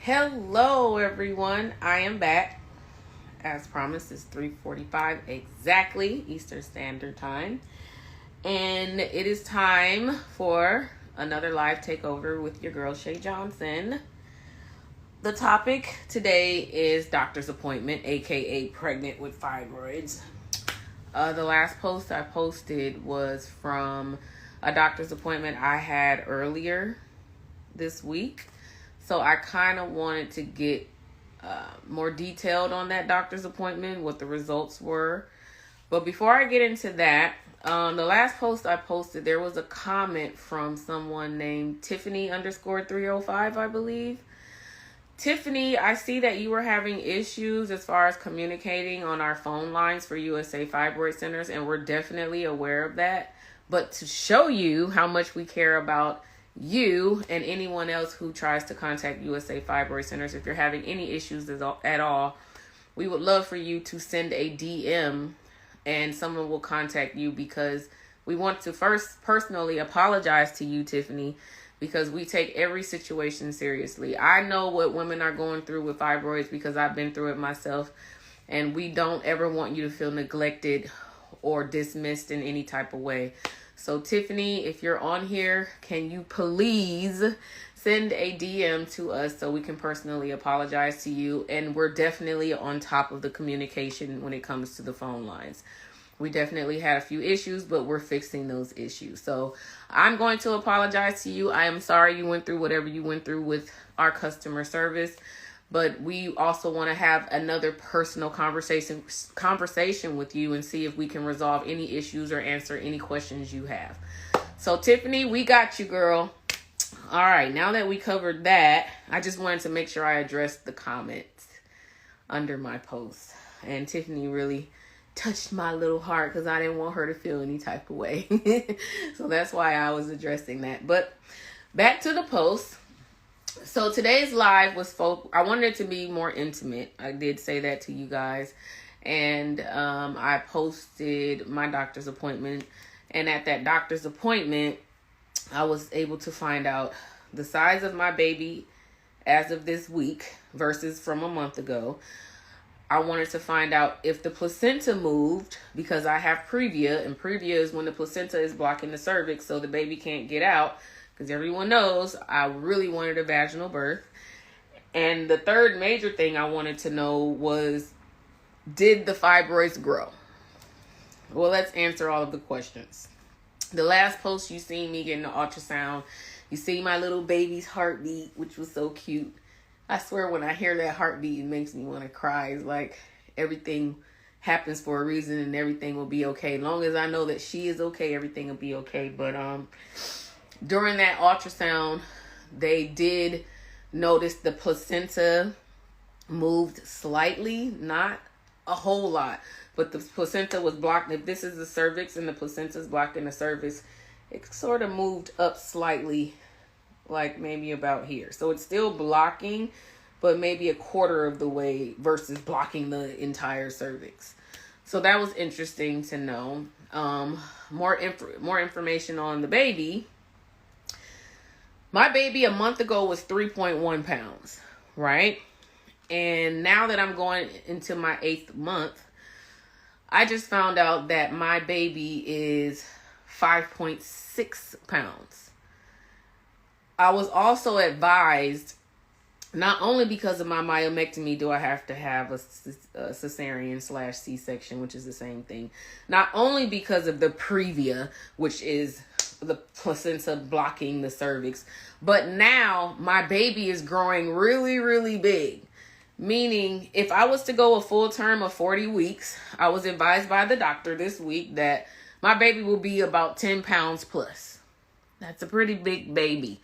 Hello everyone, I am back. As promised, it's 3:45 exactly Eastern Standard Time. And it is time for another live takeover with your girl Shay Johnson. The topic today is doctor's appointment, aka pregnant with fibroids. The last post I posted was from a doctor's appointment I had earlier this week. So I kind of wanted to get more detailed on that doctor's appointment, what the results were. But before I get into that, the last post I posted, there was a comment from someone named Tiffany_305, I believe. Tiffany, I see that you were having issues as far as communicating on our phone lines for USA Fibroid Centers, and we're definitely aware of that. But to show you how much we care about you and anyone else who tries to contact USA Fibroid Centers, if you're having any issues at all, we would love for you to send a DM and someone will contact you, because we want to first personally apologize to you, Tiffany, because we take every situation seriously. I know what women are going through with fibroids because I've been through it myself, and we don't ever want you to feel neglected or dismissed in any type of way. So Tiffany, if you're on here, can you please send a DM to us so we can personally apologize to you? And we're definitely on top of the communication when it comes to the phone lines. We definitely had a few issues, but we're fixing those issues. So I'm going to apologize to you. I am sorry you went through whatever you went through with our customer service. But we also want to have another personal conversation with you and see if we can resolve any issues or answer any questions you have. So Tiffany, we got you, girl. All right, now that we covered that, I just wanted to make sure I addressed the comments under my post. And Tiffany really touched my little heart because I didn't want her to feel any type of way. So that's why I was addressing that. But back to the post. So today's live was I wanted it to be more intimate. I did say that to you guys. And I posted my doctor's appointment. And at that doctor's appointment, I was able to find out the size of my baby as of this week versus from a month ago. I wanted to find out if the placenta moved, because I have previa, and previa is when the placenta is blocking the cervix so the baby can't get out, because everyone knows I really wanted a vaginal birth. And the third major thing I wanted to know was, did the fibroids grow? Well, let's answer all of the questions. The last post, you see me getting the ultrasound. You see my little baby's heartbeat, which was so cute. I swear when I hear that heartbeat, it makes me want to cry. It's like everything happens for a reason and everything will be okay. As long as I know that she is okay, everything will be okay. But during that ultrasound, they did notice the placenta moved slightly, not a whole lot, but the placenta was blocked. If this is the cervix and the placenta is blocking the cervix, it sort of moved up slightly, like maybe about here. So it's still blocking, but maybe a quarter of the way versus blocking the entire cervix. So that was interesting to know. More information on the baby. My baby a month ago was 3.1 pounds, right? And now that I'm going into my 8th month, I just found out that my baby is 5.6 pounds. I was also advised, not only because of my myomectomy do I have to have a cesarean / C-section, which is the same thing. Not only because of the previa, which is the placenta blocking the cervix, but now my baby is growing really, really big. Meaning, if I was to go a full term of 40 weeks, I was advised by the doctor this week that my baby will be about 10 pounds plus. That's a pretty big baby.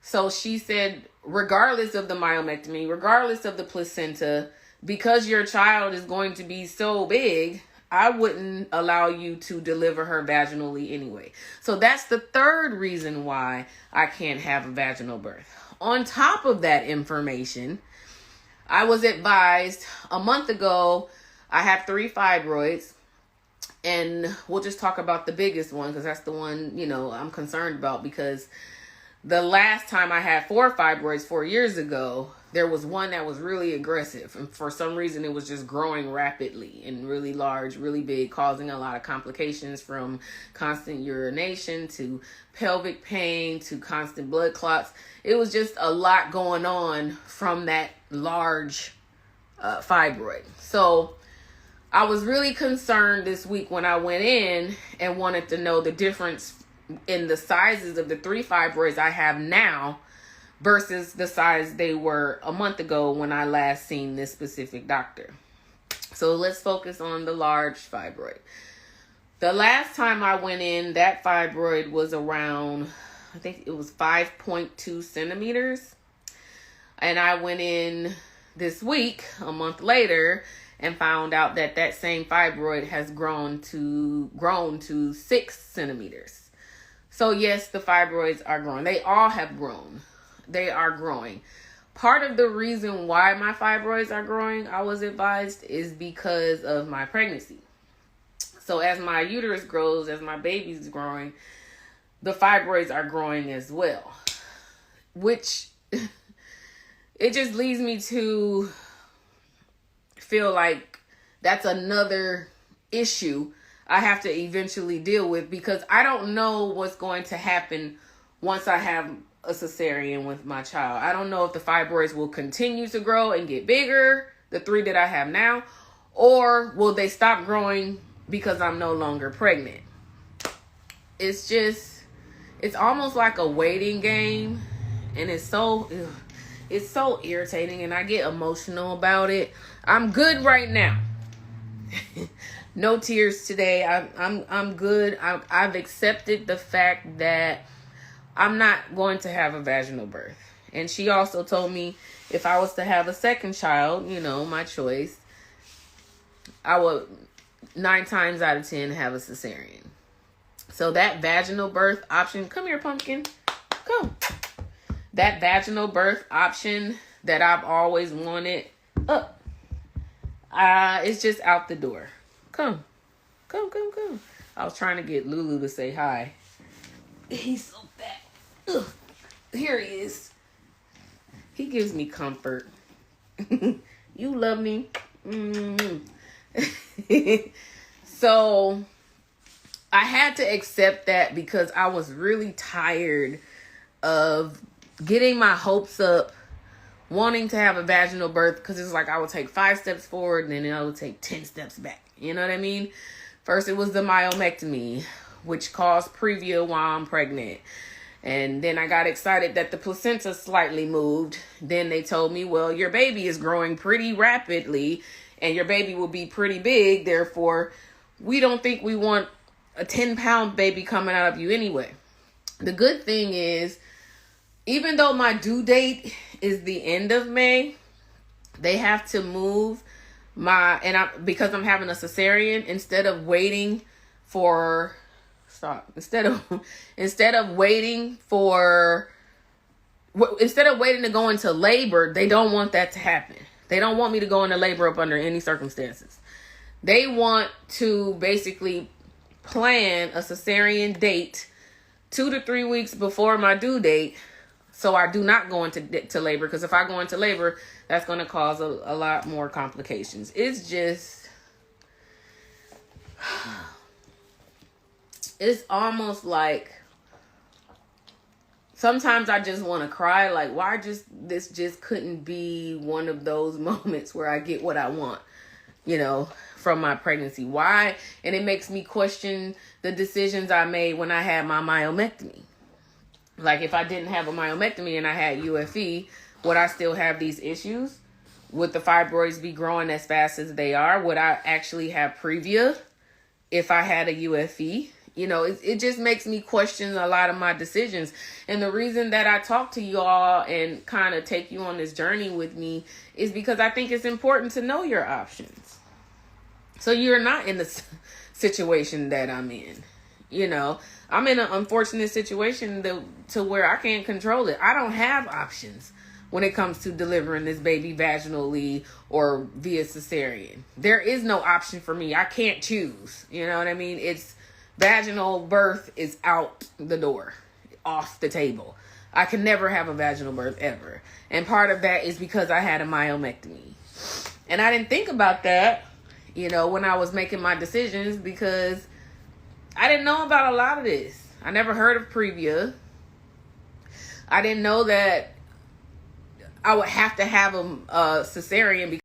So she said, regardless of the myomectomy, regardless of the placenta, because your child is going to be so big, I wouldn't allow you to deliver her vaginally anyway. So that's the third reason why I can't have a vaginal birth. On top of that information, I was advised a month ago, I have 3 fibroids. And we'll just talk about the biggest one, because that's the one, I'm concerned about, because the last time I had 4 fibroids 4 years ago, there was one that was really aggressive, and for some reason it was just growing rapidly and really large, really big, causing a lot of complications, from constant urination to pelvic pain to constant blood clots. It was just a lot going on from that large fibroid. So I was really concerned this week when I went in and wanted to know the difference in the sizes of the 3 fibroids I have now versus the size they were a month ago when I last seen this specific doctor. So let's focus on the large fibroid. The last time I went in, that fibroid was around, I think it was 5.2 centimeters. And I went in this week, a month later, and found out that that same fibroid has grown to 6 centimeters. So yes, the fibroids are growing. They all have grown. They are growing. Part of the reason why my fibroids are growing, I was advised, is because of my pregnancy. So as my uterus grows, as my baby's growing, the fibroids are growing as well. Which, it just leads me to feel like that's another issue I have to eventually deal with, because I don't know what's going to happen once I have a cesarean with my child. I don't know if the fibroids will continue to grow and get bigger, the 3 that I have now, or will they stop growing because I'm no longer pregnant. It's almost like a waiting game, and it's so irritating, and I get emotional about it. I'm good right now. No tears today. I'm good. I've accepted the fact that I'm not going to have a vaginal birth. And she also told me if I was to have a second child, my choice, I would 9 times out of 10 have a cesarean. So that vaginal birth option, come here, pumpkin, come. That vaginal birth option that I've always wanted, it's just out the door. Come. I was trying to get Lulu to say hi. He's so fat. Ugh. Here he is. He gives me comfort. You love me. So I had to accept that because I was really tired of getting my hopes up, wanting to have a vaginal birth, because it's like I would take 5 steps forward and then I would take 10 steps back. You know what I mean? First it was the myomectomy, which caused previa while I'm pregnant. And then I got excited that the placenta slightly moved. Then they told me, well, your baby is growing pretty rapidly and your baby will be pretty big. Therefore, we don't think we want a 10-pound baby coming out of you anyway. The good thing is, even though my due date is the end of May, they have to move because I'm having a cesarean, instead of waiting to go into labor, they don't want that to happen. They don't want me to go into labor up under any circumstances. They want to basically plan a cesarean date 2 to 3 weeks before my due date, so I do not go into labor, because if I go into labor, that's going to cause a lot more complications. It's just, it's almost like sometimes I just want to cry. Like, why this just couldn't be one of those moments where I get what I want, from my pregnancy. Why? And it makes me question the decisions I made when I had my myomectomy. Like, if I didn't have a myomectomy and I had UFE, would I still have these issues? Would the fibroids be growing as fast as they are? Would I actually have previa if I had a UFE? It just makes me question a lot of my decisions. And the reason that I talk to you all and kind of take you on this journey with me is because I think it's important to know your options, so you're not in the situation that I'm in. I'm in an unfortunate situation to where I can't control it. I don't have options when it comes to delivering this baby vaginally or via cesarean. There is no option for me. I can't choose. You know what I mean? It's vaginal birth is out the door, off the table. I could never have a vaginal birth ever. And part of that is because I had a myomectomy. And I didn't think about that, you know, when I was making my decisions, because I didn't know about a lot of this. I never heard of Previa. I didn't know that I would have to have a cesarean